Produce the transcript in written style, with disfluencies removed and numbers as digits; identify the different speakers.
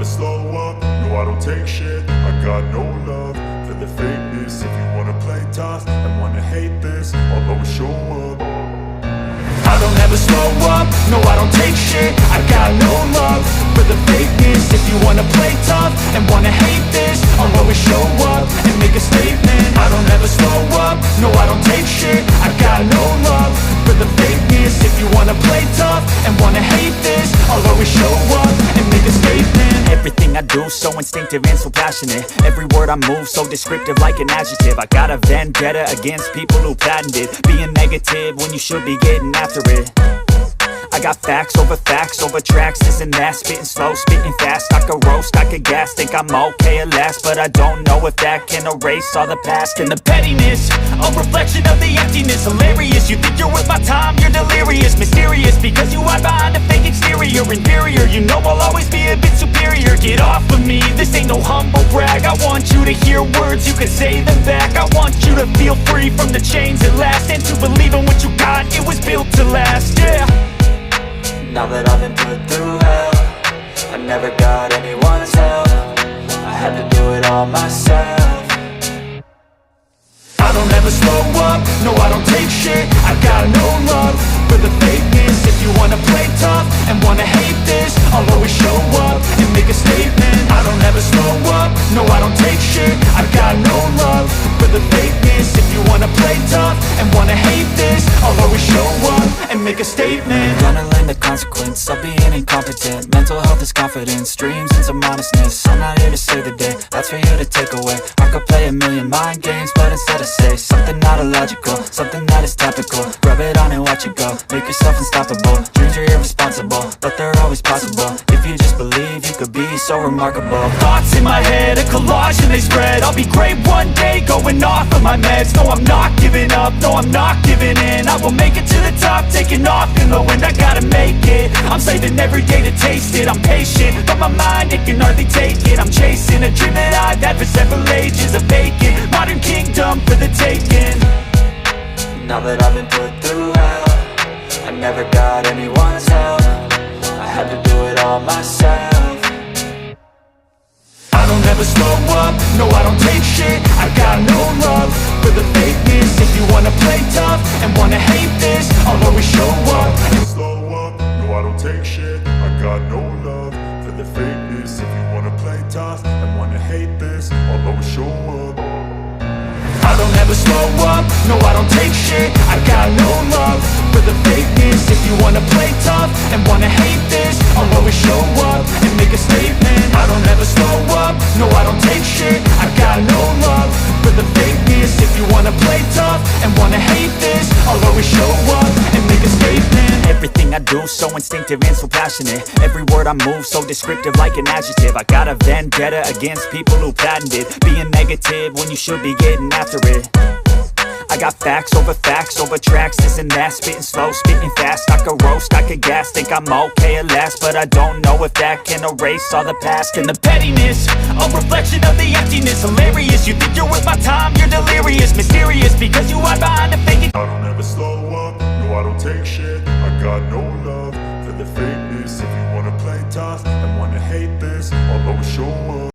Speaker 1: never slow up, no I don't take shit. I got no love for the fakeness. If you wanna play tough and wanna hate this, I'll always show up. I don't ever slow up, no I don't take shit. I got no love for the fakeness. If you wanna play tough and wanna hate this, I'll always show up and make a statement. I don't ever slow up, no I don't take shit. I got no love for the fakeness. If you wanna play tough and wanna hate this, I'll always show up and make a statement.
Speaker 2: Everything I do so instinctive and so passionate. Every word I move so descriptive like an adjective. I got a vendetta against people who patented being negative when you should be getting after it. I got facts over tracks, this and that. Spitting slow, spitting fast, I could roast, I could gas. Think I'm okay at last, but I don't know if that can erase all the past. And the pettiness, a reflection of the emptiness. Hilarious, you think you're worth my time, you're delirious. Mysterious, because you hide behind a fake exterior. Inferior, you know I'll always be a bit superior. Get off of me, this ain't no humble brag. I want you to hear words, you can say them back. I want you to feel free from the chains at last, and to believe in what you got, it was built to last, yeah.
Speaker 3: Now that I've been put through hell, I never got anyone's help. I had to do it all myself.
Speaker 1: I don't ever slow up, no I don't take shit. I got no love for the fakeness. If you wanna play tough and wanna hate this, I'll always show up and make a statement. I don't ever slow up, no I don't take shit. I got no love for the fakeness. If you wanna play tough and wanna hate this, I'll always show up and make a statement.
Speaker 3: Gonna learn the consequence of being incompetent. Mental health is confidence, dreams and some honestness. I'm not here to save the day, that's for you to take away. I could play a million mind games, but instead I say something not illogical, something that is topical. Rub it on and watch it go, make yourself unstoppable. Dreams are irresponsible, but they're always possible. If you just believe, you could be so remarkable.
Speaker 2: Thoughts in my head, a collage and they spread. I'll be great one day, going off of my meds. No, I'm not giving up, no, I'm not giving in. I will make it to the top, taking off in the wind. I gotta make it, I'm saving every day to taste it. I'm patient, but my mind, it can hardly take it. I'm chasing a dream that I've had for several ages. A vacant, modern kingdom for the taking.
Speaker 3: Now that I've been put through hell, I never got anyone's help. I had to do it all myself.
Speaker 1: I don't ever slow up, no I don't take shit. I got no love for the fakeness. If you wanna play tough and wanna hate this, I'll always show up. Slow up, no I don't take shit. I got no love for the fakeness. If you wanna play tough and wanna hate this, I'll always show up. I don't ever slow up, no I don't take shit. I got no love for the fakeness. If you wanna play tough and wanna hate this, I'll always show up and make a statement. I don't ever slow up, no I don't take shit. I got no love for the fakeness. If you wanna play tough and wanna hate this, I'll always show up and make a statement.
Speaker 2: Everything I do so instinctive and so passionate. Every word I move so descriptive like an adjective. I got a vendetta against people who patented being negative when you should be getting after it. I got facts over tracks, this and that. Spitting slow, spitting fast, I could roast, I could gas. Think I'm okay at last, but I don't know if that can erase all the past. And the pettiness, a reflection of the emptiness. Hilarious, you think you're worth my time,